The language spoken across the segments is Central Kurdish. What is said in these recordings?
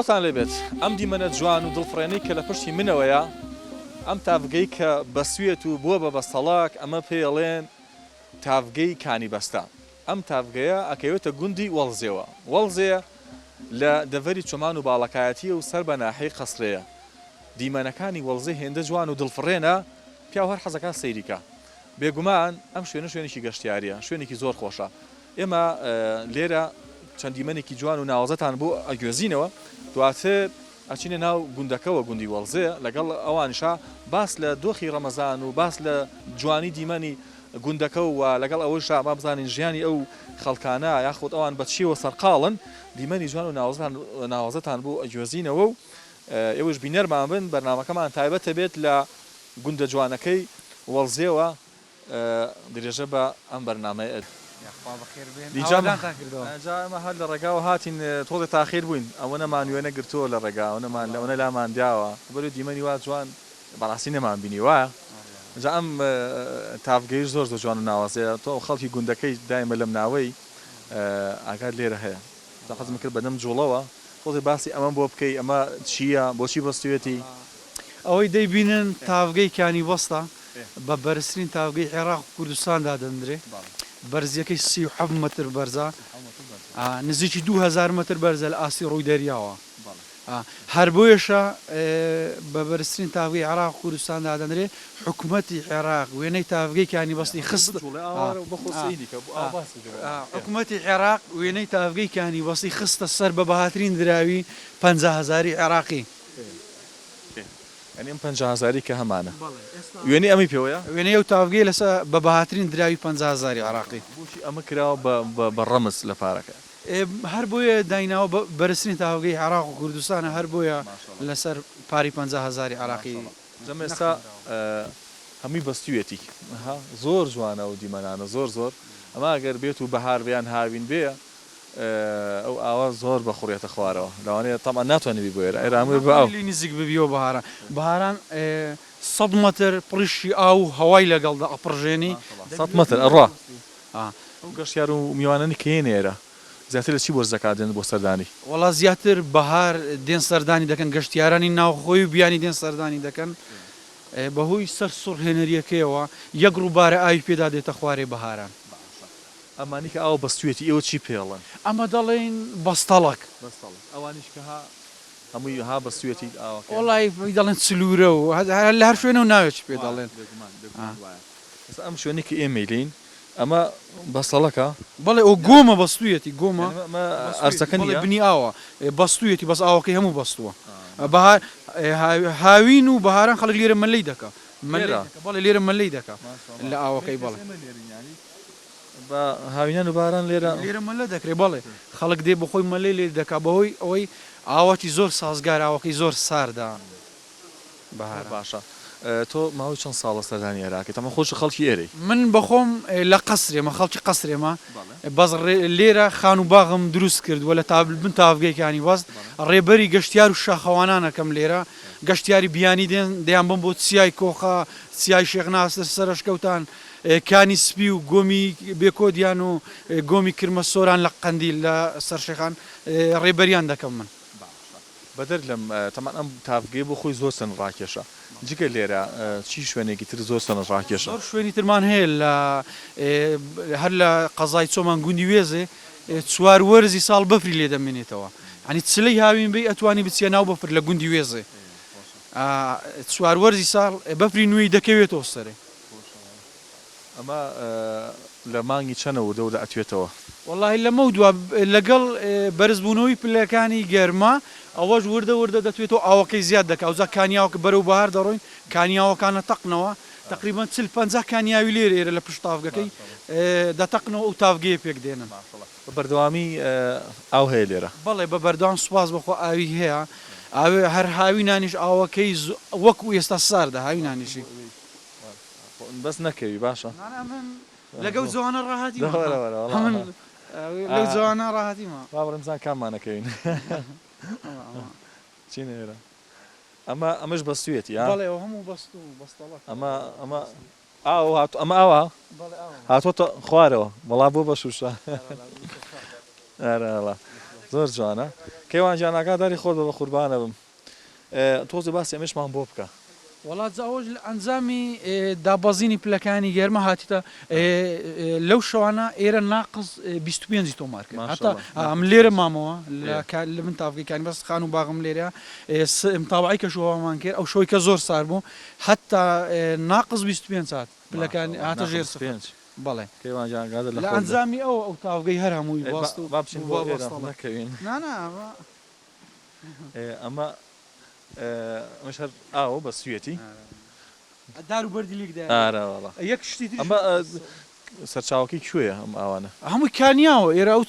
سڵاتان لێبێت ئەم دیمەنە جوان و دڵفڕێنەی کە لە پشتی منەوەیە ئەم تافگەی کە بەسوێت و بووە بە بەستەڵاک ئەمە پێڵێن تافگەی کانی بەستە. ئەم تافگەیە ئەکەوێتە گوندی وەڵزێەوە. وەڵزێ لە دەڤەری چۆمان و باڵەکایەتی و سەر بە ناحەی قەسرەیە. دیمەنەکانی وەڵزێ هێندە جوان و دڵفڕێنە پیا هەر حەزەکە سەیریکە. بێگومان ئەم شوێنێکی گەشتیاریە، شوێنێکی زۆر خۆشە. ئێمە لێرە چەند دیمەنێکی جوان و ناوازەتان بۆ ئەگوێزینەوە، دواتر ئەچینە ناو گوندەکەەوە گوندی وەڵزێ لەگەڵ ئەوانشا باس لە دۆخی ڕەمەزان و باس لە جوانی دیمەنی گوندەکە و لەگەڵ ئەوەیشا ما بزانین ژیانی ئەو خەڵکانە یاخود ئەوان بەچیەوە سەرقاڵن دیمەنی جوان و ناوازەتان بۆ ئەگوێزینەوە و ئێوەش بینەرمان بن بەرنامەکەمان تایبەتە بێت لە گوندە جوانەکەی وەڵزێەوە درێژە بە ئەم بەرنامەیە. ئەمە هەر لە ڕێگاوە هاتین تۆڵی تاخیر بووین ئەوە نەمان وێنە گرتووە لە ڕێگاوەنەمان لەوەنە لامان دیاوە بەرو دیمەنی وا جوان بەڕاستی نەمان بینی وایە جا ئەم تافگەیش زۆر جوان و ناوازەیە تۆ خەڵکی گوندەکەی دایمە لەم ناوەی ئاگات لێرە هەیە حەزم کرد بەدەم جوڵەوە تۆڵی باسی ئەمە بۆ بکەی ئەمە چییە بۆچی بەستوێتی ئەوەی دەیبینن تافگەی کانی وەستە بە بەرزترین تافگەی عێراق و کوردستاندا دەندرێ بەرزیەکەی 37 متر بەرزە نزیکی 2000 متر بەرزە لە ئاسی ڕووی دەریاوە هەر بۆیەشە بە بەرزترین تافگەی عێراق و کوردستاندا دەندرێ حکوومەتی عێراق وێنەی تافگەی کانی بەستی خست حکوومەتی عێراق وێنەی تافگەی کانی بەستی خستە سەر بە بەهاترین دراوی 50,000 عێراقی ئەم 50,000 کە هەمانە وێنەی ئەمی پێوەیە وێنەی و تافگەی لەسەر بە بەهاترین دراوی 50,000 عێراقی ئەمە کراوە بە ڕەمز لە پارەکە هەر بۆیە دایناوە بەرزترین تافگەی عێراق و کوردستانە هەر بۆیە لەسەر پاری 50,000 عێراقی جەمە ئێستا هەمووی بەستوێتی زۆر جوانە و دیمەنانە زۆر ئەمە ئەگەر بێت و بەهار بیان هاوین بێ ئەو ئاوا زۆر بەخوڕێتە خوارەوە لەوانەیە تەمان ناتوانێت بۆ ئێرە نزیک ببیەوە بەهاران 100 متر پڕیشی ئاو هەوای لەگەڵدا ئەپڕژێنی 100 متر ئەڕوا ئەو گەشتیار و میوانانی کێن ئێرە زیاتر لە چی وەرزەکە دێن بۆ سەردانی وەڵا زیاتر بەهار دێن سەردانی دەکەن گەشتیارانی ناوخۆی و بیانی دێن سەردانی دەکەن بەهۆی سەر سوڕهێنەریەکەیەوە یەک ڕووبارە ئاوی پێدا دێتە خوارێ بەهاران ئەمانی کە ئاو بەستوێتی ئێوە چی پێڵن ئەمە دەڵێن بەستەڵک ئەوانیش کە هەمووی ها بەستوێتی وڵی دەڵێن چلورە و لە هەر شوێنە و ناوێت پێ دەڵێن ئەم شوێنی کە ئێمە لین ئەمە بەستەڵەکە بەڵێ ئەو گۆمە بەستوێتی گۆمە ئەرزەکەنی بنی ئاوە بەستوێتی بەس ئاوەکەی هەموو بەستووە هاوین و بەهاران خەڵک لێرە مەلەی دەکە بەڵێ لێرە مەلەی دەکە لە ئاوەکەی بەڵێ بە هاوینان و باران لێرە مەلە دەکرێت بەڵێ خەڵک دێ بەخۆی مەلەی لێ دەکا بەهۆی ئەوەی ئاواتی زۆر سازگار ئاوەکەی زۆر ساردا بەهار باشە تۆ ماوەی چەند ساڵە سەردانی عێراقیت ئەمە خۆش خەڵکی ئێرەی من بەخۆم لە قەسرێمە خەڵکی قەسرێمە بەس لێرە خان و باغم دروست کردووە لە بن تافگەیەکانی وەست ڕێبەری گەشتیار و شاخەوانانەکەم لێرە گەشتیاری بیانی دەیان بم بۆ چیای کۆخە چیای شێخناسر سەرشکەوتان کانی سپی و گۆمی بێکۆدیان و گۆمی کرمە سۆران لە قەندیل لە سەرشێخان ڕێبەریان دەکەم من بەدەر لەم تەمان ئەم تافگەی بۆ خۆی زۆر سن ڕاکێشە جگە لێرە چی شوێنێکی تر زۆر سن ڕاکێشە زۆر شوێنی ترمان هەیە لە هەر لە قەزای چۆمان گوندی وێزێ چوار وەرزی ساڵ بەفری لێ دەمێنێتەوە ینی چلەی هاوین بێ ئەتوانی بچێ ناو بەفر لە گوندی وێزێ چوار وەرزی ساڵ بەفری نوێی دەکەوێتەوە سەرێ ئەمە لە مانگی چەنەوە دەورە ئەتوێتەوە وەڵی لەمە دووە لەگەڵ بەرزبوونەوەی پلەکانی گەرما ئەوەش وردە دەتوێتەوە ئاوەکەی زیاد دەکە ئەوزا کانیاوکە بەرەو بەهار دەڕۆین کانیاوەکانە تەقنەوە تقریبان 40-50 کانیاوی لێرە لە پشت تافگەکەی دەتەقنەوە و تافگەیە پێک دێنن بە بەردەوامی ئاو هەیە لێرە بەڵێ بە بەردەوام سوپاس بەخۆ ئاوی هەیە هەر هاوینانیش ئاوەکەی وەکو ئێستا ساردە هاوینانیشی بەس نەکەوی باشە لەگەڵ جوانە ڕاهاتی لەو جوانە ڕاهاتیمە باڕمزان کاممانەکەوین چی نێرە ئەمەش بەستوێتی هەموو بەست و بەستەڵە ئەمە ئەمە ئاوە هاتۆتە خوارەوە وەڵا بۆ بە شوشە زۆر جوانە کەیوان جیاناکاداری خۆت بە قوربانە بم تۆزی باسی ئەمەشمان بۆ بکە وڵات ئەوەش ئەنجامی دابەزینی پلەکانی گەرمە هاتیتە لەو شەوانە ئێرە ناقص 25 تۆمار کرد هەتا ئەم لێرە مامەوە لە من تافگەکانی بەس خان و باغم لێرە متابعی کە شەوەمان کرد ئەو شەوەی کە زۆر سار بوو حتا ناقص 25 ساعت پلەکانی هاتە ژێر بەڵێ کەیوان جیاناکادر لە ئەنجامی ئەو تاوگەی هەر هەمووی باست و بابچین بۆ نەکەوین ئەمە ئەمەش هەر ئاوە بە سوێتی دار و بەردی لێکدا ئارەوەڵە یەک شتی ئەمە سەرچاوەکەی کوێیە ئەم ئاوانە هەمووی کانیاوە ئێرە ئەو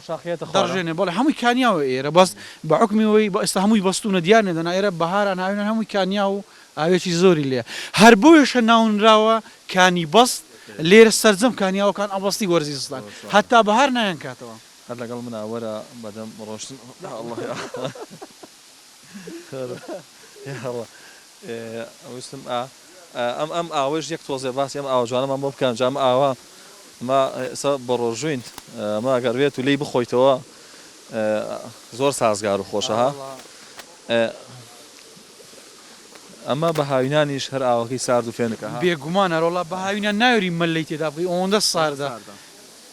شاخەتە دەڕژێنێ بەڵێ هەمووی کانیاوە ئێرە بەس بە حکمیەوەی بە ئێستا هەمووی بەستونە دیار نێدەنا ئێرە بەهاران هاوێنە هەمووی کانیا و ئاوێکی زۆری لێ هەر بۆیەشە ناونراوە کانی بەست لێرە سەرجەم کانیاوەکان ئەبەستی وەرزیستان هەتا بەهار نایەن کاتەوە هەر لەگەڵ منە وەرە بەدەم ڕۆشتن ئەوستم ئەم ئاوەش یەک تۆزێ باسی ئەم ئاوە جوانەمان بۆ بکەم جام ئاوە ئەمە ئێستا بە ڕۆژوین ئەمە ئەگەر بێت و لی بخۆیتەوە زۆر سازگار و خۆشە ها ئەمە بە هاوینانیش هەر ئاوەکەی سارد و فێنەکە بێگومانە ڕۆڵا بە هاوینان ناوێری مەلەی تێدا بکەی ئەوەندە ساردا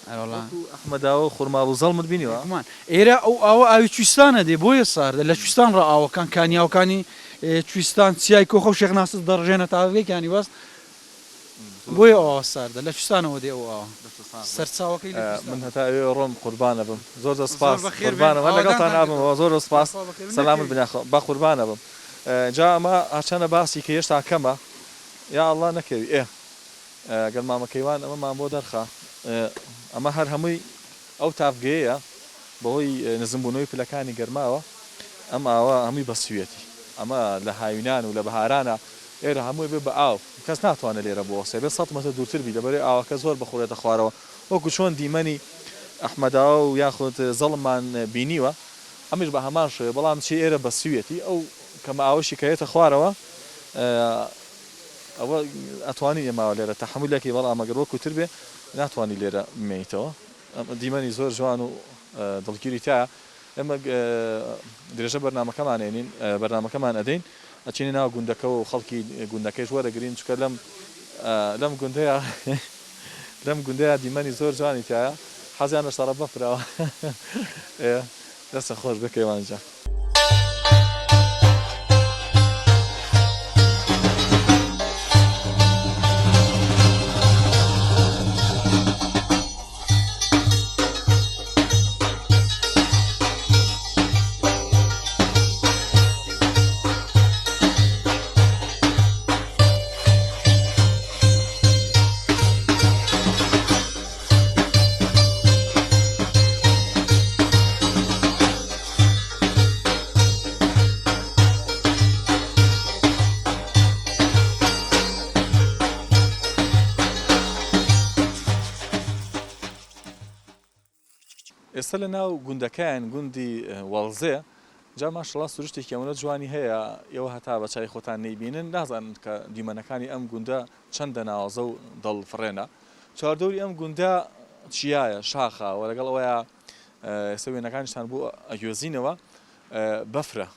ئەحمەداوە خورما و زەڵمت بینیوە ئێرە ئەو ئاوە ئاوی کوێستانە دێ بۆیە ساردە لە کوێستان ڕ ئاوەکان کانیاوەکانی کوێستان چیای کۆخە و شێخناسس دەڕژێنە تاوەکەیانی وەست بۆیە ئەوە ساردە لە کوێستانەوە دێ ئەو ئاوە سەرچاوەکەی من هەتا ئەوێ ڕۆم قوربانە بم زۆر سپاس قوربانەوە لەگەڵتان نابمەوە زۆر سپاس سەلامت بنیاخۆ با قوربانە بم جا ئەمە هەرچەندە باسی کە هێشتا کەمە یا ئەڵڵا نەکەوی گەر مامەکەیوان ئەمەمان بۆ دەرخا ئەمە هەر هەمووی ئەو تافگەیە بەهۆی نزمبوونەوەی پلەکانی گەرماوە ئەم ئاوە هەمووی بە سوێتی ئەمە لە هاوینان و لە بەهارانە ئێرە هەمووی بێ بە ئاو کەس ناتوانێت لێرە بۆسێ بێت 100 مەتر دوورتر بی دەبەرێ ئاوەکە زۆر بخورێتە خوارەوە وەکو چۆن دیمەنی ئەحمەداوە و یاخود زەڵممان بینیوە ئەمیش بە هەمان شێوە بەڵام چی ئێرە بە سوێتی ئەو کەمە ئاوەشی کەوێتە خوارەوە ئەوە ئەتوانی ئێماوە لێرە تەحملێکی بەڵام ئەگەر وەکوتر بێ ناتوانانی لێرە بمێیتەوە دیمەنی زۆر جوان و دڵگیری تایە ئێمە درێژە بەرنامەکەمانێنین بەرنامەکەمان ئەدەین ئەچینی ناو گوندەکە و خەڵکی گوندەکەیش وەرەگرین چکە لەم گوندەیە دیمەنی زۆر جوانی تایە حەزیان لە شەڕە بەفراوە دەستە خۆش بکەیوانجا ئێستا لە ناو گوندەکەیان گوندی وەڵزێ جا ماشەڵڵا سروشتێکی ئەمەوە جوانی هەیە ئێوە هەتا بە چای خۆتان نەیبینن نازانن کە دیمەنەکانی ئەم گوندە چەندە ناوازە و دڵفڕێنە چواردەوری ئەم گوندە چیایە شاخە و لەگەڵ ئەوەیە ئێستا وێنەکانیشتان بۆ ئەگوێزینەوە بەفرە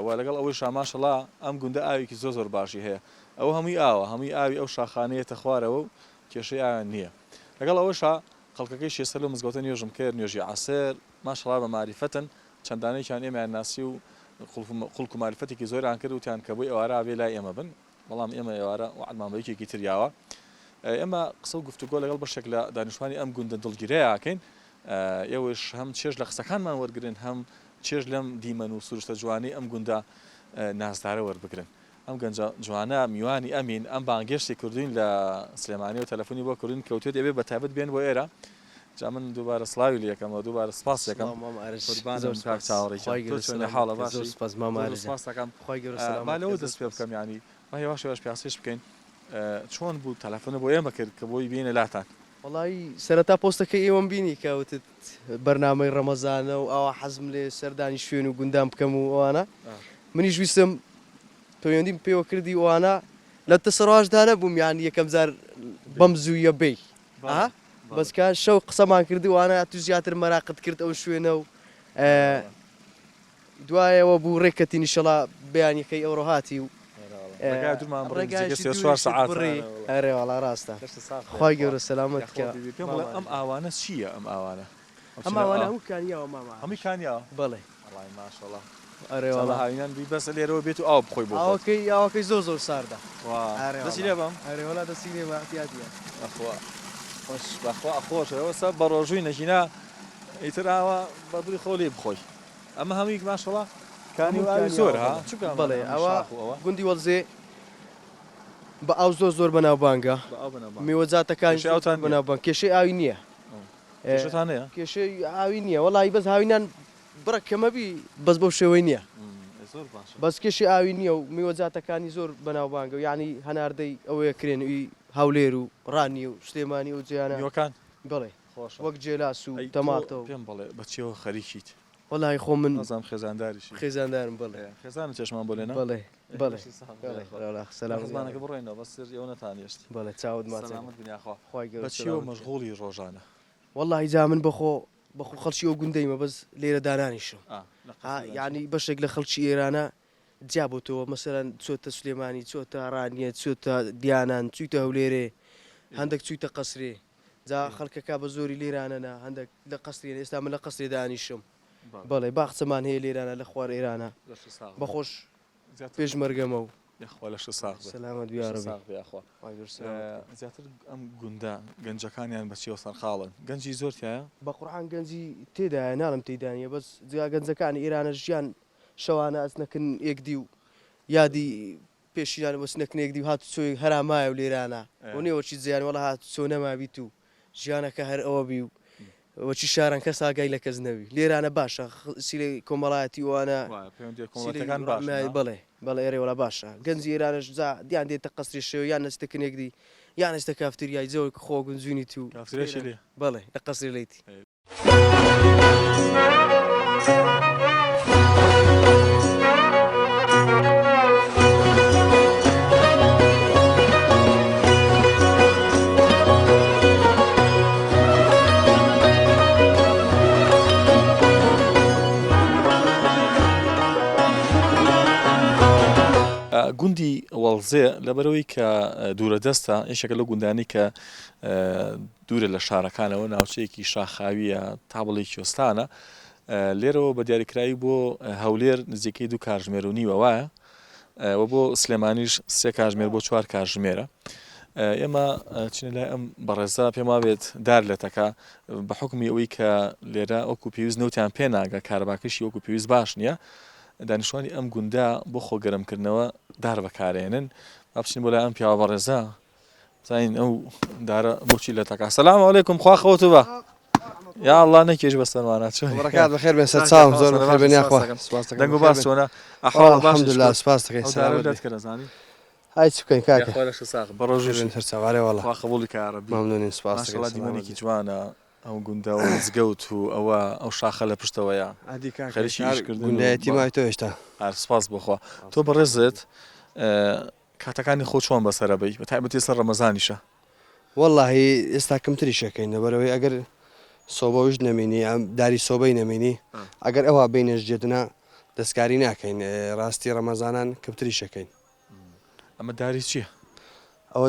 و لەگەڵ ئەوەی ماشەڵڵا ئەم گوندە ئاوێکی زۆر باشی هەیە ئەوە هەمووی ئاوە هەمووی ئاوی ئەو شاخانەیەتە خوارەوە و کێشەی ئاویان نییە لەگەڵ ئەوەشە خەڵکەکەی شێسەر لە مزگەوتە نوێژم کرد نوێژی عەسر ماشەڵڵا بە معریفەتن چەندانەیەکیان ئێمەیان ناسی و خوڵک و معریفەتێکی زۆریان کرد وتیان کە بۆی ئێوارە ئاوێ لای ئێمە بن بەڵام ئێمە ئێوارە وعدمان بە یەکێکی تریاوە ئێمە قسە و گفتوگۆ لەگەڵ بەشێک لە دانیشتوانی ئەم گوندە دڵگیرەیەکەین ئێوەش هەم چێژ لە قسەکانمان وەرگرن هەم چێژ لەم دیمەن و سروشتە جوانی ئەم گوندە نازدارە وەربگرن ئەم گەنجە جوانە میوانی ئەمین ئەم بانگێشتی کردوین لە سلێمانی و تەلەفۆنی بۆ کردین کەوتێت دەبێت بە تایبەت بێن بۆ ئێرە جا من دووبارە سڵاوی لە یەکەم و دووبارە سپاس یەکەم حاڵەوە دەست پێ بکەم ینی هێواشەوەش پیاسێش بکەین چۆن بوو تەلەفۆنە بۆ ئێمە کرد کە بۆی بینە لاتان وڵی سەرەتا پۆستەکە ئێوەم بینی کەوتت بەرنامەی ڕەمەزانە و ئاوا حەزم لێ سەردانی شوێن و گوندام بکەم و ئەوانە منیش ویستم پەیوەندیم پێوە کردی ئەوانە لە تەسەڕاژدا نەبووم یان یەکەم جار بەم زوویە بەی بەسکە شەو قسەمان کردی وانە تو زیاتر مەراقت کرد ئەو شوێنە و دوایەوە بوو ڕێکەتی نیشەڵا بەیانیەکەی ئەوڕۆ هاتی و ڕێگای دوورمان بڕین جگە 3-4 ساعات ئەرێوەڵا ڕاستە خی گەورە سەلامەتکە پێم بڵێ ئەم ئاوانە چییە ئەم ئاوانە ئەماوانە هەمووکانیەوە ماما هەمی کانیا بڵێ وڵای ماشەڵڵا ئەرێوەڵا هاوینان بی بەس لێرەوە بێت و ئاو بخۆی بۆ ئاوەکەی زۆر ساردا دەچی لێ بەم ئەرێوەڵا دەسی لێ بەاتیاتە بەخوا خۆشەوە سە بە ڕۆژووی نەژینا ئیتر ئاوە بە دووری خۆ لێ بخۆی ئەمە هەمووی ماشەڵڵا کانی و ئاوی زۆر ها بڵێ ئەوە گوندی وەڵزێ بە ئاو زۆر بەناوبانگە میوەجاتەکان ئاوتان بەناوبان کێشەی ئاوی نییە کێشتانەیە کێشەی ئاوی نییە وەڵی بەس هاوینان بڕە کەمەبی بەس بەو شێوەی نییە بەس کێشی ئاوی نییە و میوەجاتەکانی زۆر بەناوبانگە و یعنی هەناردەی ئەوەیە کرێنوی هەولێر و ڕانی و شتێمانی و جیانەکان بڵێ وەک جێلاس و تەماتە و پێم بڵێ بەچیەوە خەریکیت وەڵی خۆ من نەزانم خێزانداریش خێزاندارم بڵێ خێزانە چێشمان بۆ لێنە بڵێ زمانەکە بڕێنەوە بەسر ئەو نەتانیشت بڵێ چاوت بەچیەوە مەشغوڵی ڕۆژانە وەڵی جا من بەخۆ خەڵکی ئەو گوندەیمە بەس لێرە دانانیشم یعنی بەشێک لە خەڵکی ئێرانە جیابوتەوە مەسەرەن چۆتە سلێمانی چۆتە ڕانیە چۆتە دیانان چوتە هەولێرێ هەندێک چوتە قەسرێ جا خەڵکەکە بە زۆری لێرانەنا هەندێک لە قەسرێن ئێستا من لە قەسرێ دانیشم بەڵێ باخچەمان هەیە لێرانە لە خوار ئێرانە بەخۆش پێشمەرگەمە و سەلامەت زیاتر ئەم گوندە گەنجەکانیان بەچیەوە سەرخاڵن گەنجی زۆرتایە بە قورعان گەنجی تێدایە ناڵم تێدانە بەس جیا گەنجەکانی ئێرانە ژیان شەوانە ئەچنەکن یەکدی و یادی پێشیان وەچنەکن یەکدی و هاتوچۆی هەرامایە و لێرانە و نێوەچی جیان وەڵا هاتوچۆ نەمابیت و ژیانەکە هەر ئەوە بی و وەچی شاران کەس ئاگای لە کەس نەوی لێرانە باشە سیلەی کۆمەڵایەتی وانە بەڵێ ئێرێوەڵا باشە گەنجی ئێرانەش دیان دێتە قەسری شێوە یان نەستەکن یەکدی یان ئێستا کافتریای جەوەی خۆ گونجوینیت و بەڵێ لە قەسری لەیتی گوندی وەڵزێ لەبەرەوەی کە دوورە دەستە یەکێکە لە گوندانی کە دوورە لە شارەکانەوە ناوچەیەکی شاخاویە تا بڵێ کوێستانە لێرەوە بە دیاریکراوی بۆ هەولێر نزیکەی 2 کاتژمێر و نیوە وایە و بۆ سلێمانیش 3 کاتژمێر بۆ 4 کاتژمێرە ئێمە چینە لای ئەم بەڕێزە پێم وابێت دار لێتەکە بە حکمی ئەوەی کە لێرە ئەوکو پێویست نەوتیان پێ ناگە کارەباکەشی وەکو پێویست باش نییە دانیشتوانی ئەم گوندا بۆ خۆگەرمکردنەوە دار بەکارێنن با بچین بۆ لای ئەم پیاوە بەڕێزە زین ئەو دارە بۆچی لە تەکا سەلام عەلەیکوم خوا خەوتو بە یا الله نەکێش بەسەرمانە بەڕکات بەخێر بێن سەر چاوم زۆر بەخێر بێن یاخوا دەنگ و باس چۆنە الحەمدولیلا سپاس دەکەین های چ بکەین کاکە بە ڕۆژێ هەر چاوارێ وەڵا خوا قبوڵی کە عەرەبی مەمنونین سپاس ماشەڵڵا دیمەنێکی جوانە ئەو گوندە و مزگەوت و ئەو شاخە لە پشتەوەیە گوندایەتی مای تۆ هێشتا سپاس بخوا تۆ بەڕێزت کاتەکانی خۆ چۆن بەسەرەبەی بە تایبەتی سەر ڕەمەزانیشە وەڵڵاهی ئێستا کەمتری شەکەین لەبەرەوەی ئەگەر سۆبەوش نەمینی ئەم داری سۆبەی نەمینی ئەگەر ئەوە بینێش جێدنا دەستکاری ناکەین ڕاستی ڕەمەزانان کەمتری شەکەین ئەمە داری چییە؟ ئەوە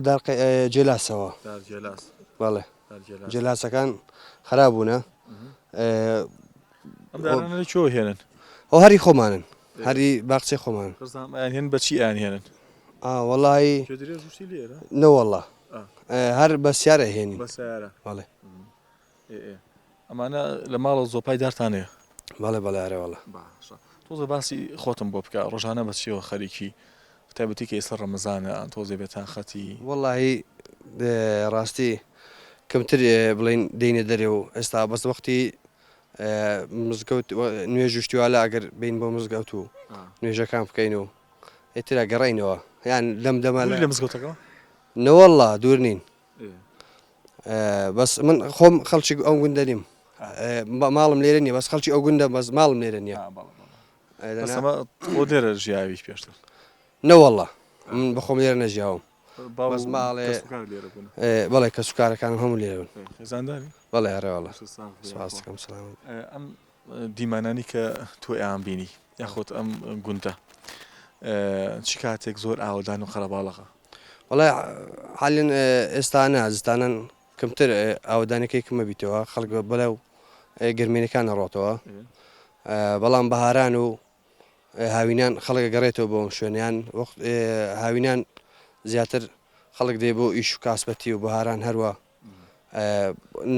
جێلاسەوە بەڵێ جێلاسەکان خراپبوونە چۆ هێنن ئەو هەری خۆمانن هەری باخچەی خۆمان هێن بەچی ئایان وەڵی نەوەڵڵا هەر بەسیارە هێنی بەڵێ ئەمانە لە ماڵە زۆپای دارتانەیە بەڵێ بەڵارێوەڵە تۆزە باسی خۆتم بۆ بکە ڕۆژانە بەچیەوە خەریکی تایبەتی کە ئێستا ڕەمەزانە تۆزێ بێتان خەتی وەڵی ڕاستی کەمتر بڵین دێنێ دەرێ و ئێستا بەس وەختی مزگەوت نوێژ شتیوالا ئەگەر بین بۆ مزگەوت و نوێژەکان بکەین و ئێترا گەڕینەوە یان لەم دەما لە مزگەوتەکە نەوەڵڵا دوور نین بەس من خۆم خەڵکی ئەو گوندە نیم ماڵم لێرە نیە بەس خەڵکی ئەو گوندە بەس ماڵم لێرە نییە بۆ دێرە ژیاوی پێشتر نەوەڵڵا من بەخۆم لێرە نەژیاوم بەس ماڵێ بەڵێ کە سوکارەکانم هەموو لێرەون زانداری بەڵێ هەرێوەڵە سپاس دەکەم سلام ئەم دیمانانی کە تۆ ئەیان بینی یاخۆت ئەم گوندە چ کاتێک زۆر ئاودان و خەرەباڵەقە وڵای حالین ئێستانە زستانان کەمتر ئاودانەکەی کمە بیتەوە خەڵک بەلەو گرمێنەکان ڕۆتەوە بەڵام بەهاران و هاوینان خەڵک گەڕێتەوە بۆم شوێنیان وەخت هاوینان زیاتر خەڵک دێ بۆ ئیش و کاسبەتی و بەهاران هەروە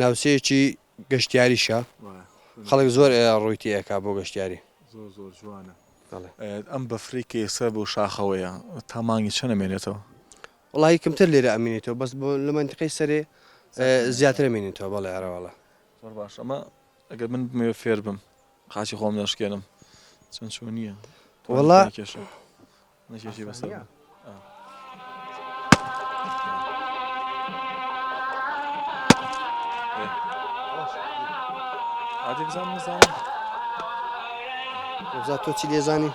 ناوچەیەکی گەشتیاریشە خەڵک زۆر ڕوویتی ئەکا بۆ گەشتیاری زۆر زۆر جوانە ئەم بەفری کە ئێستا بۆ شاخەوەیە تا مانگی چەند ئەمێنێتەوە وڵی کەمتر لێرە ئەمێنێتەوە بەس بۆ لە منتقەی سەرێ زیاتر ئەمێنێتەوە بەڵێ ئەرەوەڵە زۆر باش ئەمە ئەگەر من بمێ فێر بم قاچی خۆم دەشکێنم چەند چۆن نییە وەڵا نەکێشی بەسەر عادی بزانم نزانم بزات تۆ چی لێزانی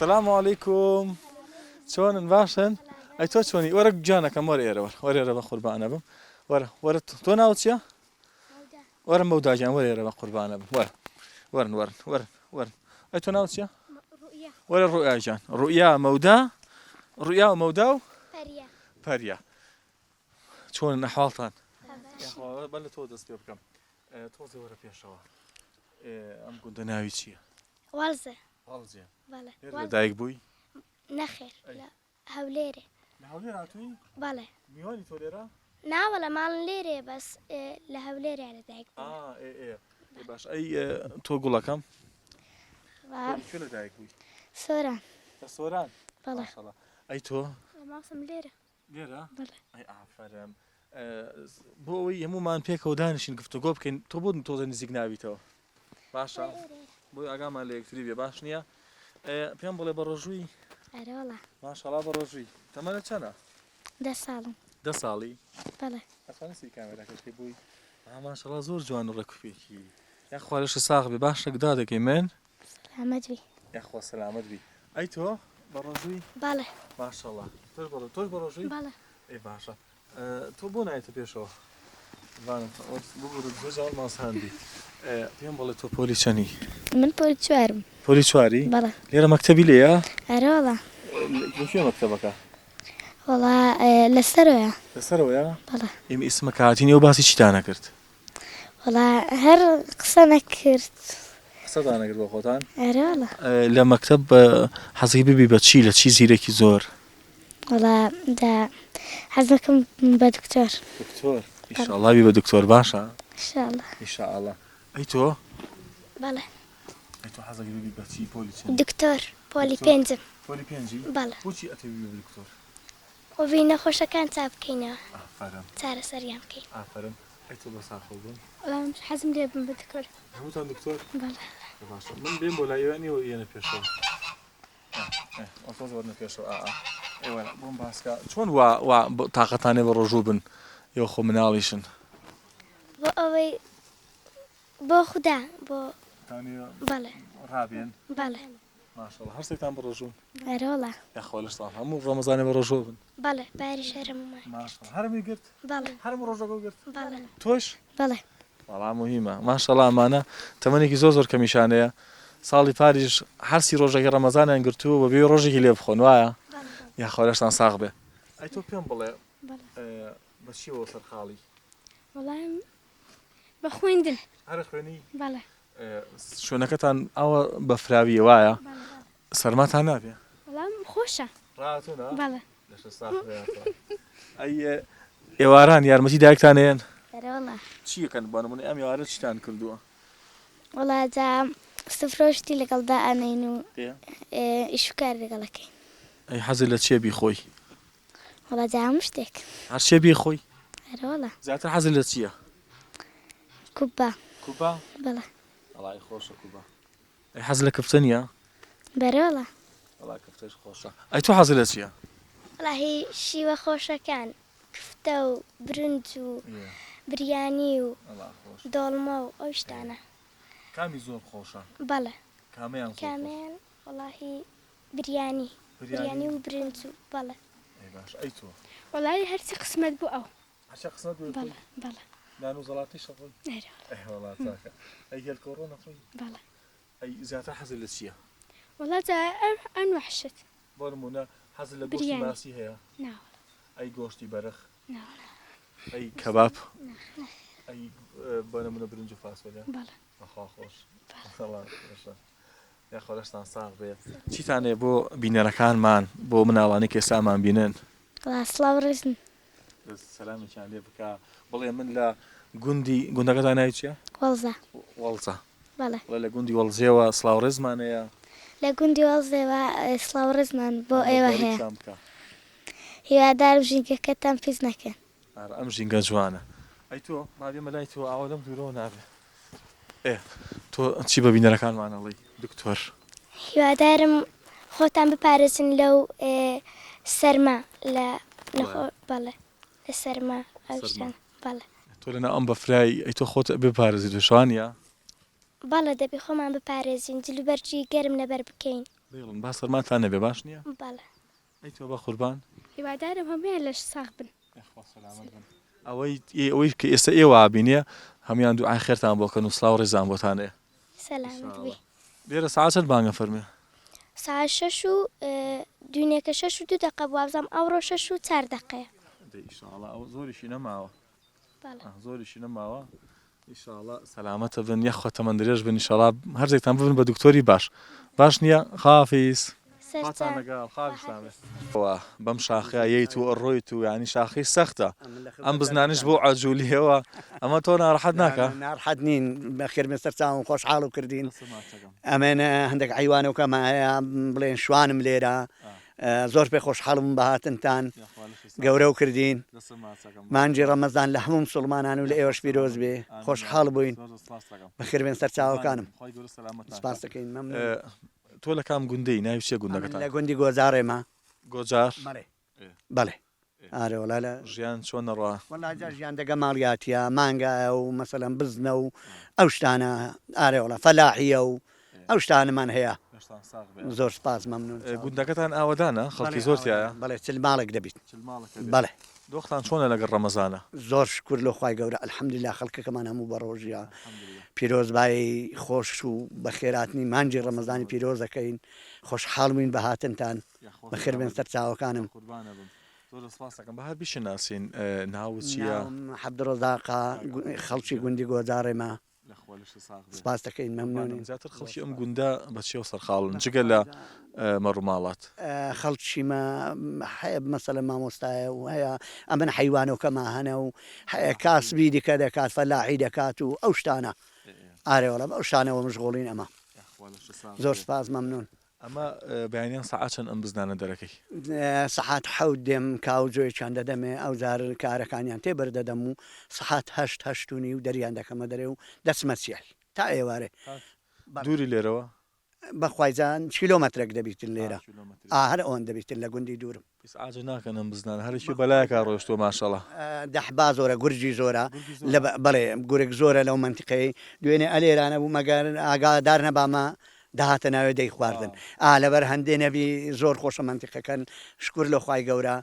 السلام عليكم شلون باشن اي تو شلوني ورق جانكم ورا يرا ورا بقربان بم ورا تو ناوتيا ورا مودا جان ورا يرا بقربان بم ورا اي تو ناوتيا رؤيا ورا الرؤيا جان رؤيا مودا رؤيا ومودا فريا فريا شلون احوالتان يا اخو بل تو دستي بكم توزي ورا في الشوا ام كنت ناوي شي والزة والزين بله دايق بوي نخير لا هوليري نحاولي راتوي بله ميواني توليرا نا ولا مال ليري بس لهوليري على دايق ايه باش اي تو قول كم شنو دايق بوي سوران الصوران ما بله شاء الله اي تو ما سم ليري ليرا بله اي عفرم بۆەوەی هەمومان پێکەوە دانیشین گفتوگۆ بکەین تۆ بۆ تۆزە نزیک ناویتەوە باشە بۆی ئاگامان لە یەکتری بێ باش نییە پێم بڵێ بە ڕۆژووی أرولا ماشەڵا بە ڕۆژووی تەمەنە چەنە ده سالم 10 ساڵی بله ئەتوانستی کامێراکەشتی بووی ماشەڵا زۆر جوان و ڕێکوپێکی یاخوارەشە ساغ بێ باش ڕێکدا دەکەی من سلامت بي یاخوا سەلامەت بی ئەی تۆ بە ڕۆژووی بله ماشەڵا تۆش بە ڕۆژووی بله ئێ باشە تۆ بۆ نایەتە پێشەوە بگورت زۆر ماساندی پێم بڵێ تۆ پۆلی چەنی من بقول شوارم پۆلی چواری بله لێرە مەکتەبی لێیە أرولا لەکوێ مەکتەبەکە والله لسرويا لەسەرەوەیە بله ئێمە ئیسمە کاتینی و باسی چیتان نەکرد والله هر قصة كرت قسەتان نەکرد بۆ خۆتان أرولا لە مەکتەب حەزی ببی بە چی لە چی زیرێکی زۆر والله ده حزنكم بدكتور دکتۆر ئیشاءڵڵا بی بە دکتۆر باشە إن شاء الله ئیشاءڵڵا ئەی تۆ بله ئەی تۆ حەزەکە ببی بە چی پۆلی چەند دكتور بولي بينزم پۆلی پێنجی بله بۆچی ئەتەوی بە دکتۆر وبينا خوش كان تابكينا ئافرەم سارة سريان كي ئافرەم ئەی تۆ بە ساخۆ بوون والله مش حزم لي بدكتور هەمووتان دکتۆر بله باشە من بێم بۆ لای ئێوە یەنە پێشەوە ئۆتۆ زۆرنە پێشەوە ئێوە بۆم باسکە چۆن وا تااقەتانێ بە ڕۆژوو بن یۆ خۆ مناڵیشن بو أوي بو خدا بو بله ڕابێن بله ماشەڵڵا هەرسێکتان بە ڕۆژوون أرولا یاخۆ لەشتان هەموو ڕەمەزانێ بە ڕۆژوو بن بله باري شهر ماي ماشەڵڵا هەرمی گرت بله هەرم ڕۆژەکە گرت بله تۆش بله بەڵام مهمە ماشەڵڵا ئەمانە تەمەنێکی زۆر کەمیشانەیە ساڵی پاریش هەرسی ڕۆژێکی ڕەمەزانیان گرتووە بە بێ ڕۆژێکی لێ بخۆن وایە یاخۆ لەشتان ساغ بێ ئەی تۆ پێم بڵێ بە چیەوە سەرخاڵی والله بخويندن هەرە خوێنی بله شوێنەکەتان ئەوە بەفراویە وایە سەرماتان نابێ والله خوشة ڕاتونە بله ئەی ئێواران یارمەتی دایکتانێن أرولا چیەکەن بانمونی ئەم ێوارە چیتان کردووە والله دا سفروشتي لقل دا أنا إنه إيه. إيش كار لقلك ئەی حەزت لە چێ بیخۆی وڵا جام شتێک هەر چێ بیخۆی هەرۆڵە زیاتر حەزت لە چییە کوبا کوپا بەڵێ وڵای خۆشە کوپا ئەی حەز لە کفتە نییە بەرۆڵە وڵای کفتەش خۆشە ئەی تۆ حەزت لە چییە وڵاهی شیوە خۆشەکان کفتە و برنج و بریانی و دۆڵمە و ئەو شتانە کامی زۆر خۆشە بەڵێ کامیان کامیان وڵاهی بریانی بریانی و برنج و بەڵێ باش ئەی تۆ وڵی هەرچی قسمت بوو ئەو هەچە قسمت بەڵێ بەڵێ نان و زەڵاتی شەڕۆی نەرە ئەی وڵاتاکە ئەی هێل کۆڕۆ نەخۆی بەڵێ ئەی زیاتر حەزت لە چییە وڵا ئەن وحشت بۆ نمونە حەزت لە گۆشتی بریانی. ماسی هەیە ناوە ئەی گۆشتی بەرخ ناوە ئەی کەباب ئەی بۆ نمونە برنج و فاسۆلیا بەڵێ ئەخوا خۆش خۆشە یا خۆرشتان ساغ بێت چیتانێ بۆ بینەرەکانمان بۆ مناڵانی کە ئێستامان بینن وڵا سڵاو ڕزن سەلامێکیان لێ بکە بڵێ من لە گوندەکەتان ناوی چییە وەڵزە وەڵزە بەڵێ بڵێ لە گوندی وەڵزێەوە سڵاو ڕێزمانەیە لە گوندی وەڵزێەوە سڵاو ڕزمان بۆ ئێوە هەیە هیوادار ژینگەکەتان پیس نەکەن ئەم ژینگە جوانە ئەی تۆ مابێمە لای تۆ ئاوا لەم دوورەوە نابێ تۆ چی بە بینەرەکانمانەڵی دکتۆر هیوادارم خۆتان بپارێزن لەو سەرما لە بەڵێ لە سەرما ئەوشتان بەڵێ تۆ لەنا ئەم بەفرای ئەی تۆ خۆت بپارێزی توێشوانە بەڵێ دەبی خۆمان بپارێزین جلوبەرجی گەرم لەبەر بکەین دڵم با سەرماتان نەبێ باش نییە بەڵێ ئەی تۆ بە قوربان هیوادارم هەمویان لەش ساغ بن ئەوەی کە ئێستا ئێوە بینێ هەمویان دوعای خێرتان بۆکەن و سڵاو ڕێزان بۆتانەیە سەلامت بێ لێرە ساعات بانگە فەرمێ ساعت 6 و دوونێکە 6 و 2 دقە وابزانم ئەوڕۆ 6 و 4 دقەیە زۆریشی نەماوە بەڵێ زۆریشی نەماوە ئیشاڵە سەلامەتە بن یەخۆ تەمەند درێژ بن ئیشاڵا هەرزێکتان ببن بە دکتۆری باش نییە خافیس بەم شاخیاییت و ئەڕۆیت و ینی شاخی سەختە ئەم بزنانش بۆ عجوولیەوە ئەمە تۆ ناڕەحەت ناکە ناڕحەت نین بەخێر مستەر چاوم خۆشحاڵ و کردین ئەمێنە هەندێک عیوانەوەکەمە هەیە بڵێن شوانم لێرە زۆر پێ خۆشحاڵم بەهاتنتان گەورە و کردین مانجی ڕەمەزان لە هەموو مسڵمانان و لە ئێوەش پیرۆز بێ خۆشحاڵ بووین بەخێربێن سەر چاوەکانم سپاس دەکەین مەمنون. تۆ لە کام گوندەی ناوی چیە گوندەکەتان لە گوندی گۆزارێمە گۆجار بەڵێ ئارێوەلا لە ژیان چۆن نەڕوا وەڵاجا ژیان دەگە ماڵیاتە مانگایە و مەسەلەن بزنە و ئەو شتانە ئارێوەڵە فەلاحیە و ئەو شتانەمان هەیە زۆر سپاس مەمنون. گوندەکەتان ئاوادانە خەڵکی زۆرتیایە بەڵێ چل ماڵێک دەبیت بەڵێ دۆختان چۆنە لەگەڵ ڕەمەزانە زۆر شکر لە خی گەورە ئەلحەمدولیلا خەڵکەکەمان هەموو بە ڕۆژیە پیرۆزبایی خۆش و بە خێراتنی مانجی ڕەمەزانی پیرۆزەکەین خۆشحاڵ بووین بە هاتنتان بەخێر بێن سەر چاوەکانم بەهار بیشناسین ناو چییە حەبدڕۆزاقا خەڵکی گوندی گۆزارێمە سپاس دەکەین مەمنونین زیاتر خەڵکی ئەم گوندە بەچێو سەرخاڵن جگە لە مەڕووماڵات خەڵکیمە هەیە مەسەلە مامۆستایە و هەیە ئەمن حیوانەکەما هەنە و کاسبی دیکە دەکات فەلاحی دەکات و ئەو شتانە ئارێوەڵە ئەو شانەوە مشغۆڵین ئەمە زۆر سپاس مەمنون. ئەمە بەیانیان سەعاتن ئەم بزنانە دەرەکەی سەحات حەوت دێم کاوجۆی چنددە دەمێ ئەو زار کارەکانیان تێبەردەدەم و سەحات هەشتونی و دەریان دەکەمە دەرێ و دەچمە سیال تا ئێوارێ دووری لێرەوە بەخوایزان کیلۆمەترێک دەبیتن لێرە هەر ئەوەن دەبیتن لە گوندی دوورم ئاج ناکەن ئەم بزنان هەرکی بەلایەکە ڕۆشتۆ ماشەڵە دەحبا زۆرە گورجی زۆرە بڵێ گورێک زۆرە لەو منتیقەی دوێنێ ئەلێرانە بوو مەگەر ئاگادار نەبامە داهاتە ناوێ دەی خواردن لەبەر هەندێ نەبی زۆر خۆشە منتیقەکەن شکر لە خی گەورە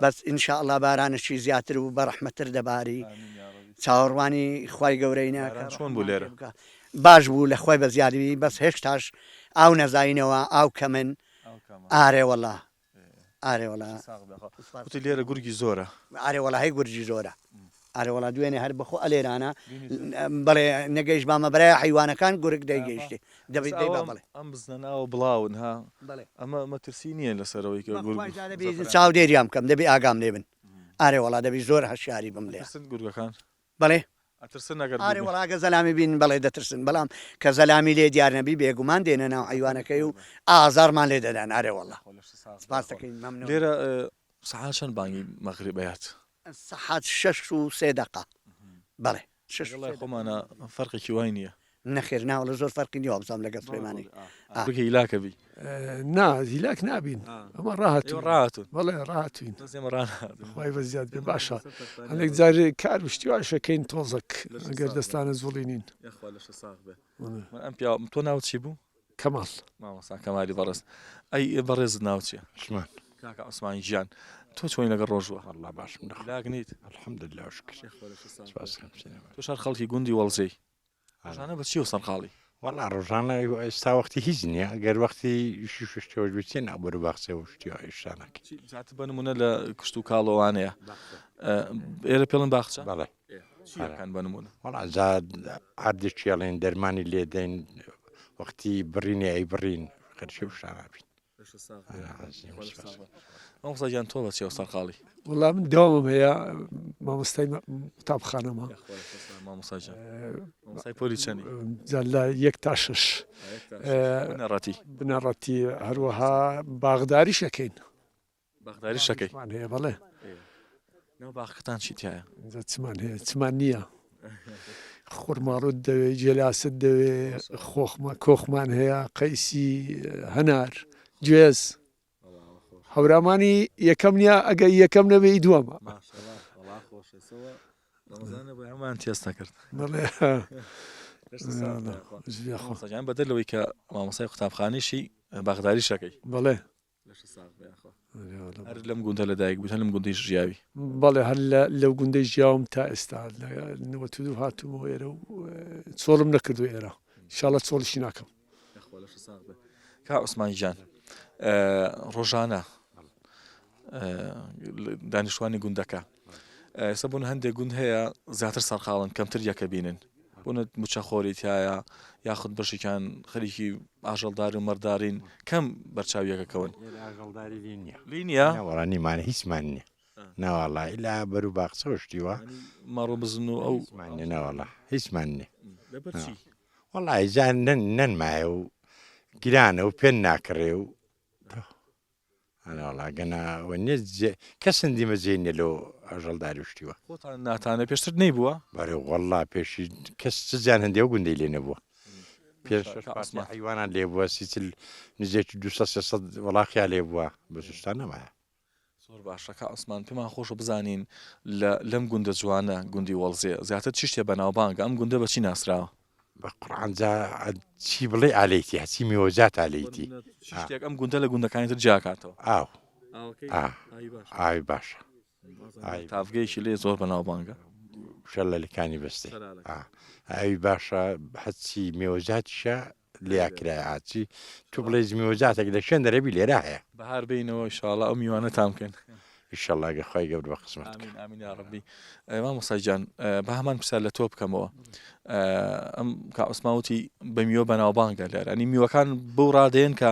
بەس ئینشاءله بارانشی زیاتر و بە ڕەحمەتر دەباری چاوەڕوانی خی گەورەی ناکە چۆن بوو لێرە باش بوو لە خۆی بە زیادوی بەس هێشتاش ئاو نەزاینەوە ئاو کەمن ئارێوەڵا ئارێوەڵا لێرە گورگی زۆرە ئارێوەڵا هەی گورجی زۆرە ئارێوەڵا دوێنێ هەر بەخۆ ئەلێرانە بڵێ نەگەیش بامە بەرای حیوانەکان گورگ دەیگەیشتی دەبێت بڵێ ئەم بزنە ناوە بڵاون ها ئەمە مەترسی نییە لەسەرەوەی چاو دێریام بکەم دەبی ئاگام لێ بن ئارێوەڵا دەبی زۆر هەشیاری بم لێ گورگەکان بڵێ ئەترسن ئەگەر ئارێ وڵاگە زەلامی بین بەڵێ دەترسن بەڵام کە زەلامی لێ دیار نەبی بێگومان دێنە ناو حیوانەکەی و ئازارمان لێ دەدان ئارێ وەڵا سپاس دەکەین مەمنون. لێرە سەعات چەند بانگی مەغریبەیات سەعات 6:03 بەڵێ 6 وڵای خۆمانە فەرقێکی وای نییە نەخێر ناوە لە زۆر فەرقی نیوە بزانام لەگەڵ سلێمانی بکە هیلاکە بی نا هیلاک نابین ئەمە ڕاهاتون ڕاتون بەڵێ ڕاهاتوین دەزێمە ڕانات خی بەزیاد بێ باشە هەندێک جارێ کار وشتیواشەکەین تۆزەک ئەگەر دەستانە زوڵی نین یاخوا لەشە ساغ بێ من ئەم پیا تۆ ناوت چی بوو کەماڵ مامۆستا کەمالی بەڕێز ئەی بەڕێزت ناو چییە عثمان کاکە عوسمانی ژیان تۆ چۆین لەگەڵ ڕۆژوە والله باشم لاک نیت الحمدلله وشكر سپاس تۆ شار خەڵکی گوندی وەڵزەی ڕۆژانە بە چی و سەرخاڵی والله ڕۆژانە ئێستا وەختی هیچ نییە گەر وەختی شتەوە بچێن نابەر باخسێ و شتیوە ئێشتانەکە زیاتر بە نمونە لە کشت و کاڵەوانەیە ئێرە پێڵن باخچە بەڵێ چیەکان بە نمونە والله زاد هەردێکیاڵێن دەرمانی لێدەین وەختی بڕینێ ئەی بڕین خەرشی و شانابین مامۆستاجان تۆ بە چێوە سەرخاڵی وڵام من داوامم هەیە مامۆستای قوتابخانەمە مامۆستاجان مامۆستای پۆلی چەندی جا لە 1 تا 6 نەڕەتی بنەڕەتی هەروەها باغداریشەکەین بەغداری شەکەی چمان هەیە بەڵێ نەوە باخەکەتان چی تایە چمان هەیە چمان نییە خورماڕوت دەوێ جێلاست دەوێ کۆخمان هەیە قەیسی هەنار گوێز هەورامانی یەکەم نییە ئەگە یەکەم نەبێ دووەمە هەمان تێستا کرد بەڵێ جان بەدەلەوەی کە مامۆسای قوتابخانیشی باغداری شەکەی بەڵێ هەر لەم گوندە لەدایک بوو لەم گوندەی ژیاوی بەڵێ هەر لەو گوندەی ژیاوم تا ئێستا لە هاتوومەوە ئێرە و چۆڵم نەکردو ئێرە انشاءالله چۆڵیشی ناکەم کا عوسمانی جان ڕۆژانە دانیشتوانی گوندەکە ئێستا بوون هەندێک گوند هەیە زیاتر سەرخاڵن کەمتر یەکە بینن بوونت موچەخۆری تایە یاخود بەشێکیان خەریکی ئاژەڵدار و مەردارین کەم بەرچاویەکەکەون لینیە وەڕانیمانە هیچمان نییە ناوەڵا ئیلا بەر و باخچە شتیوە مەڕۆ بزن و ئەو ناوەڵا هیچمان نییە وەڵی جان نەنمایە و گرانە و پێن ناکڕێ و ئەڵا گەناوە نێ کەسندی مەجێنێ لەو ئاژەڵداری شتیوە خۆتان ناتانە پێشتر نەیبووە بەێ وەڵا پێشی کەس جان هەندێ و گوندەی لێ نەبووە پێش حیوانان لێ بووە سیچل نزیێکی 200 وڵاقیا لێ بووە بەسوستان نەمایە زۆر باشەکە ئەسمان پێمان خۆشە بزانین لەم گوندە جوانە گوندی وەڵزێ زیاتر چی شتێ بەناوبانگە ئەم گوندە بەچی ناسراوە بە قڕانجا چی بڵێ ئالەیتی هەچی میوەجات ئالەیتی شتێک ئەم گوندە لە گوندەکانی تر جیاکاتەوە ئاو ئاوی باشە تافگەیەکی لێ زۆر بەناوبانگە شەل لە لەکانی بەستێ ئاوی باشە هەچی میوەجاتیشە لێکرای ئاچی تو بڵێ میوەجاتێک لە شوێن دەرەبی لێرە هەیە بەهار بینەوە ئینشاڵڵا ئەو میوانە تام بکەن ئیشەڵڵاگە خۆی گەور بە قسمەت ئامین یا ڕەبی مامۆستاجان بە هەمان پرسیار لە تۆ بکەمەوە ئەم کا عوسماوتی بە میوە بەناوبانگە لێرە ئەنی میوەکان بەو ڕادێن کە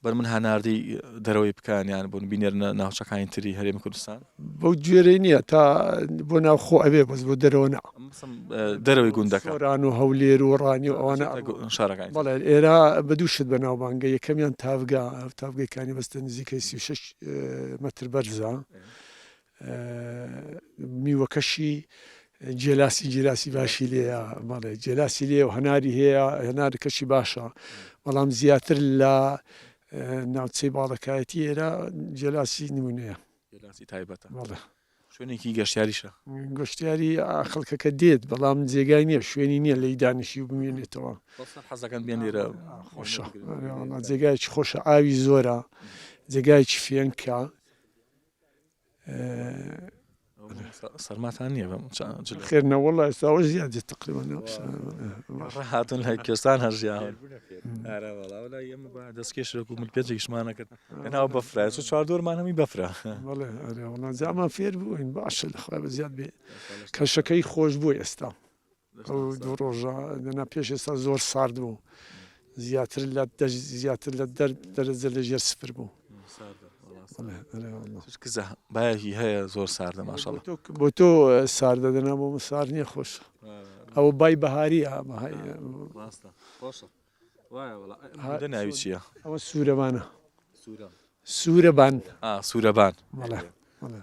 بەر من هەناردی دەرەوەی بکانیان بۆن بینێرنە ناوچەکانی تری هەرێمی کوردستان بەو گوێرەی نییە تا بۆ ناوخۆ ئەوێ بەس بۆ دەرەوە نا دەرەوەی گوندەکە ڕان و هەولێر و ڕانی و ئەوانە شارەکان بەڵێ ئێرە بە دووشت بەناوبانگە یەکەمیان تافگەیەکانی بەستە نزیکەی 36 مەتر بەرزە میوەکەشی جێلاسی باشی لێە بەڵێ جێلاسی لێ و هەناری هەیە هەنارەکەشی باشە بەڵام زیاتر لە ناوچەی باڵەکایەتی ئێرە جێلاسی نمونەیە تایبەتە بەڵێ شوێنێکی گەشتیاریشە گەشتیاری خەڵکەکە دێت بەڵام جێگای نییە شوێنی نییە لەی دانیشی و بمێنێتەوە حەزەکەن بێن لێرە خۆشە جێگایکی خۆشە ئاوی زۆرە جێگایکی فێنکە سەرماتان نییە خێرنەوەڵە ئێستاوە زیاد تقریبا هاتون لە کوێستان هەژیاون دەستکێشرە و ملپێجێکیشمانە کرد ناو بەفرای چ چواردۆرمان هەمی بەفرا زامان فێر بووین باشە لەخوا بە زیاد بێ کەشەکەی خۆش بوو ئێستا ئەو دوو ڕۆژە لەنا پێش ئێستا زۆر سارد بوو زیاتر لە دەرەجە لە ژێر سفر بوو کزە باەکی هەیە زۆر ساردە ماشەڵ بۆ تۆ ساردە دەنا بۆ سار نییە خۆش ئەوە بای بەهاری ناوی چییە؟ ئەوە سوورەبانە سوورەبان سوورەبان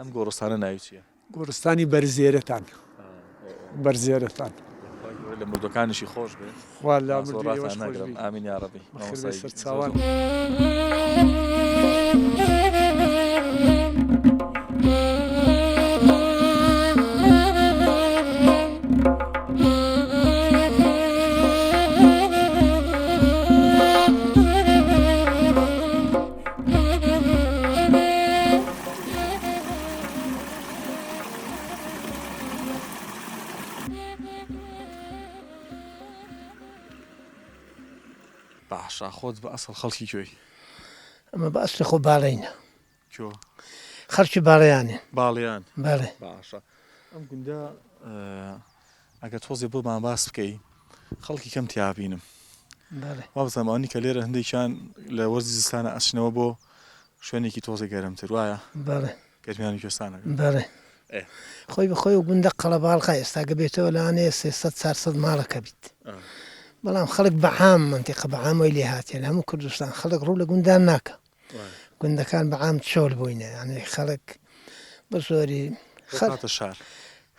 ئەم گۆڕستانە ناوی چییە؟ گۆڕستانی بەرزێرەتان بەرزێرەتان لە مردەکانیشی خۆش بێت خوا لە ناگرم ئامین یاڕەبی چاوان باشە خۆت بە ئەسڵ خەڵکی کوێی ئەمە بە ئەسلی خۆ باڵینە کۆ خەرکی باڵیانێ باڵیان بەڵێ باشە ئەم گوندە ئەگە تۆزێ بۆمان باس بکەی خەڵکی کەم تیابینم بەڵێ وا بزانانی کە لێرە هەندێکیان لە وەرزی زستانە ئەچنەوە بۆ شوێنێکی تۆزە گەرمتر وایە بەڵێ گەرمیانی کوێستانە بەڵێ خۆی بەخۆی و گوندە قەڵەباڵقا ئێستاگە بێتەوە لەوانەیە 300 ماڵەکە بیت بەڵام خەڵک بەعام منتیقە بەعامەوەی لێ هاتیە لە هەموو کوردستان خەڵک ڕوو لە گوندان ناکە گوندەکان بەعام چۆل بووینە یعنی خەڵک بە زۆری شار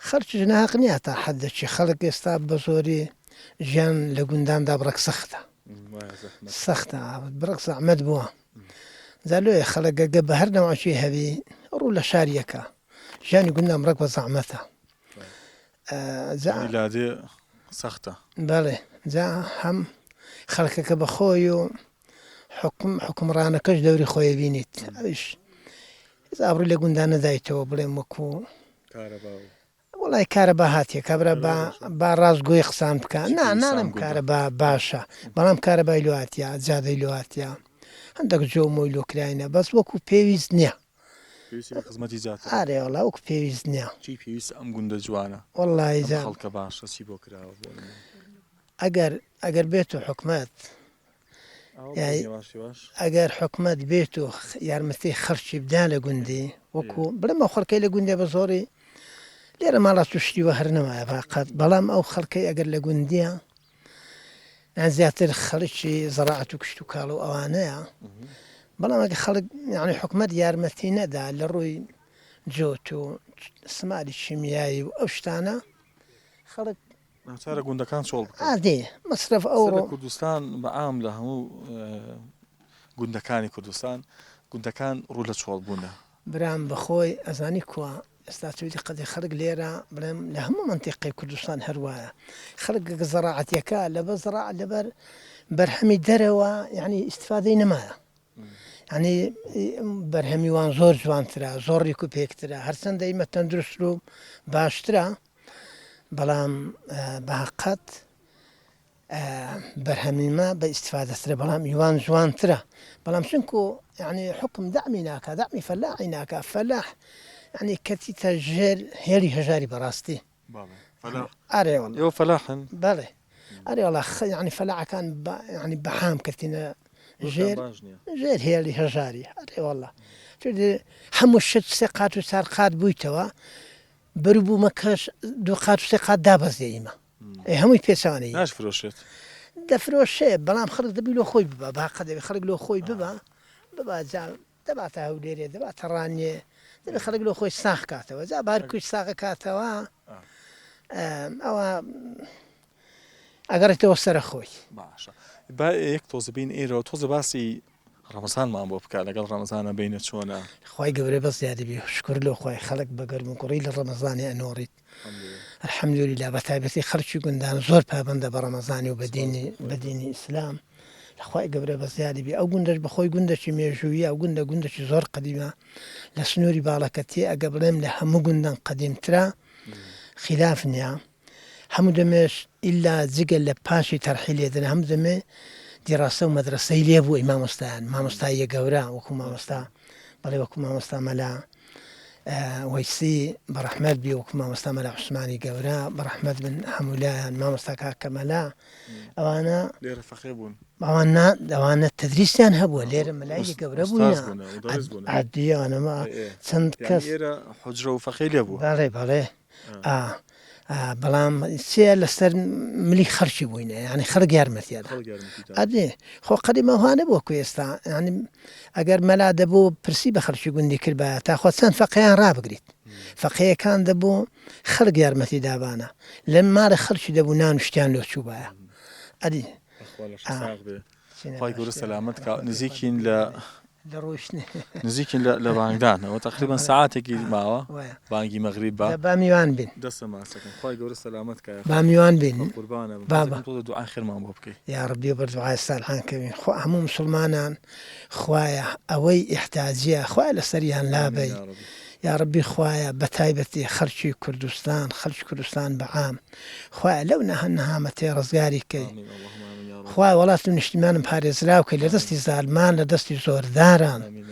خەرچ ناق نییە تا حەدەچی خەڵک ئێستا بە زۆری ژیان لە گونداندا بڕک سەختە بڕک زەحمەت بووە زالۆیە خەڵکەگە بە هەر نەوەچی هەبی ڕوو لە شاریەکە ژیانی گوندان بڕک بە زەحمەتە لادێ سەختە بەڵێ جا هەم خەڵکەکە بە خۆی و حکومڕانەکەش دەوری خۆی بینیت ئەوش ئابڕووی لە گوندان نەدایتەوە بڵێم وەکو وڵای کارە بە هاتیە کابرا با ڕاستگۆی قسان بکە نانم کارە باشە بەڵام کارە بای لواتیا جادەی لواتیا هەندێک جۆمۆی لۆکراینە بەس وەکو پێویست نییە خزمەتی جات ئارێ وڵا وەکو پێویست نییە چی پێویست ئەم گوندە جوانە وڵی خەڵکە باشە چی بۆ کراوە ئەگەر بێت و حکومەت ئەگەر حکومەت بێت و یارمەتی خەرچی بدا لە گوندی وەکو بڵێمە خەڵکەی لە گوندێ بە زۆری لێرە ماڵات توشتیوە هەر نەمایە باقەت بەڵام ئەو خەڵکەی ئەگەر لە گوندیە زیاتر خەڵکی زەراعەت و کشت و کاڵ و ئەوانەیە بەڵام ئەگە خەڵک یعنی حکومەت یارمەتی نەدا لە ڕووی جۆت و سماری شیمیایی و ئەو شتانە خەڵک چارە گوندەکان چۆڵ ئادێ مەصرف ئەوڕۆ کوردستان بەعام لە هەموو گوندەکانی کوردستان گوندەکان ڕوو لە چۆڵ بوونە برام بەخۆی ئەزانی کووە ئێستا تویدی قەدی خەڵک لێرە بڵێم لە هەموو منتیقی کوردستان هەروایە خەڵک زەراعەتیەکە لەبەر زەراعەت لەبەر بەرهەمی دەرەوە یعنی ئیسفادەی نەمایە ینی بەرهەمیوان زۆر جوانترە زۆر ڕێک و پێکترە هەرچەندە ئیمە تەندروست و باشترە بەڵام باقەت بەرهەمیمە بە ئیسفادەترە بەڵام میوان جوانترە بەڵام چونکو یعنی حکم دەعمی ناکە دەعمی فەلاحی ناکە فەلاح یعنی کەتیتە ژێر هێلی هەژاری بەڕاستی ئارێ ئێوە فەلاحن بەڵێ ئەرێ وڵا یعنی فەلاحەکان ینی بەحام کردینە ژێر هێلی هەژاری ئەرێ وەڵا هەموو شت سێ قات و چار قات بوویتەوە بەروبوومە کەش دوو قات و سێ قات دابەزێ ئیمە هەمووی پێچوانەی ناش فرۆشێت دەفرۆشێ بەڵام خەڵک دەبی لۆ خۆی ببە باقە دەبێت خەڵک لۆ خۆی ببە دەباتە هەولێرێ دەباتە ڕانیێ دەبێت خەڵک لۆ خۆی ساخ کاتەوە جا بارکوی ساغە کاتەوە ئەوە ئەگەڕێتەوە سەرە خۆی باشە با یەک تۆزە بین ئێرەوە تۆزە باسی ڕەمەزانمان بۆ بکات لەگەڵ ڕەمەزانە بینە چۆنە خی گەورە بەس زیادبی شکر لۆ خۆی خەڵک بە گەرم و کوڕی لە ڕەمەزانی ئەنۆڕیت الحەمدولیلا بە تایبەتی خەڵکی گوندان زۆر پابندە بە ڕەمەزانی و بەدینی ئیسلام لەخوای گەورە بە زیادبی ئەو گوندەش بەخۆی گوندەکی مێژوویە ئەو گوندەکی زۆر قەدیمە لە سنووری باڵەکەتی ئەگە بڵێم لە هەموو گوندان قەدیمترا خلاف نییە هەموو دەمێش ئللا جگە لە پاشی تەرحی لێدن هەم دەمێ دیڕاستە و مەدرسەی لێبوو ئەی مامۆستایان مامۆستاییە گەورە وەکو مامۆستا بەڵێ وەکو مامۆستا مەلا ويسي برحمت بيوك ما مستعمل عثماني قورا برحمت من حمولا ما مستكا كملا أوانا ليرة فخيبون أوانا التدريس كان هبوا ليرة ملايين قورا بونا عدي أنا ما سند كس يعني إيرة حجرة وفخيل يبو بالي بلام سي لستر ملي خرشي بوينه يعني خرج يرمت يدا ادي خو قديما هو انا بو كويستا يعني اگر ملا دبو برسي بخرشي قندي كربا تاخذ سن فقيان راب قريت فقيه كان دبو خرج يرمت دابانا لما خرشي دبو نانشتان لو شوبايا ادي خواهي يقول سلامتك نزيكين ل دروشني نزيكين لبانجدان وتقريبا ساعاتك معه بانجي مغربا باميوان بين دس ما سكن خواهي يقول سلامتك يا باميوان بين قربانا بابا دعاء خير ما بوبكي يا ربي برضو الصالحان كمين خو همو مسلمانان خوايا اوي احتاجيه خوايا لسريان لابي يا ربي خوايا بتايبتي خرشي كردستان بعام خوايا لو نهنها متي رزقاري كي خوايا والله نشتمان بحارس راوكي لدستي زالمان لدستي زور داران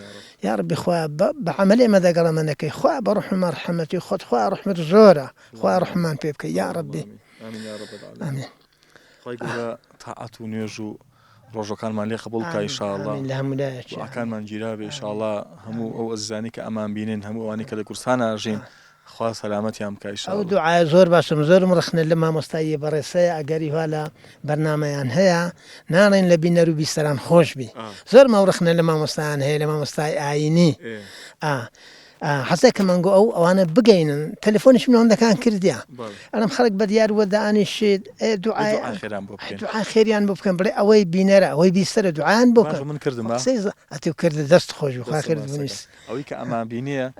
يا ربي خوايا بعملي ماذا قال منك خوايا بروح مرحمتي خد خوايا رحمة زورة خوايا رحمن بيبكي يا ربي آمين يا رب العالمين آمين خواهي يقول طاعة ونيجو روجو كان من لي قبولك إن شاء الله آمين لهم ولا وكان من جيرابي إن شاء الله همو أو أزاني كأمان بينين همو أواني كذا كرسانا أرجين خوا سلامتي أمك إن شاء أو الله دعاء زور باسم زور مرخنا لما مستعي برسي أجري ولا برنامج هيا نارين لبينا روبي سلام خوش بي زور ما ورخنا لما مستعان هي لما مستعي عيني حتى كمان أو أنا بقين تليفونش من عندك كان كرديا أنا مخرج بديار وداني الشيء دعاء خيران بوكن بري أوي بينرا أوي بيستر دعاء بوكن من كرد ما سيز أتو كرد دست خوش وخاخر بنيس أوي كأمان بينية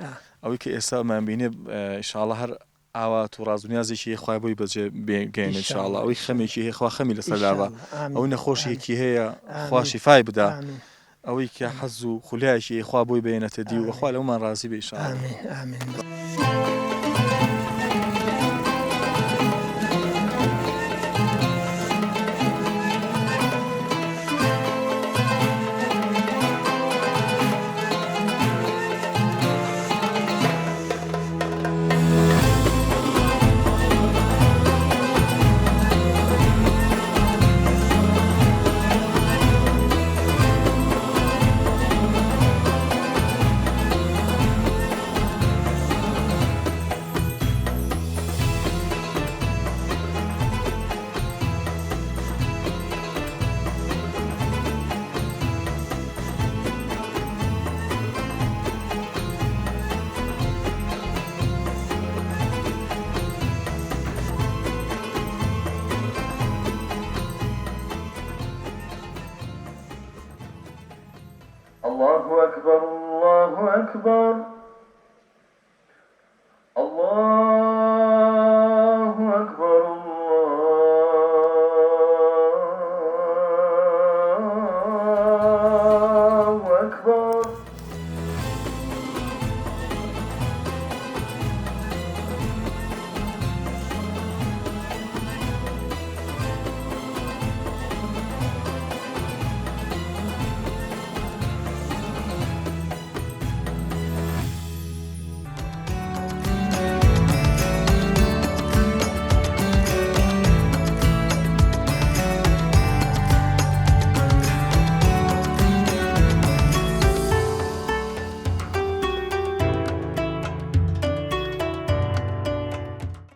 أوي كإسا أمان بينية إن شاء الله هر أو تورازونيا زي شيء خواه بوي بجي بين إن شاء الله أوي خمي شيء خواه خمي لسلابة أوي نخوش هيك هي خواه شفاي بدا أوي كحزو خلاش خوا بوي بينة دي وخوا لو ما رازي بإن شاء الله آمين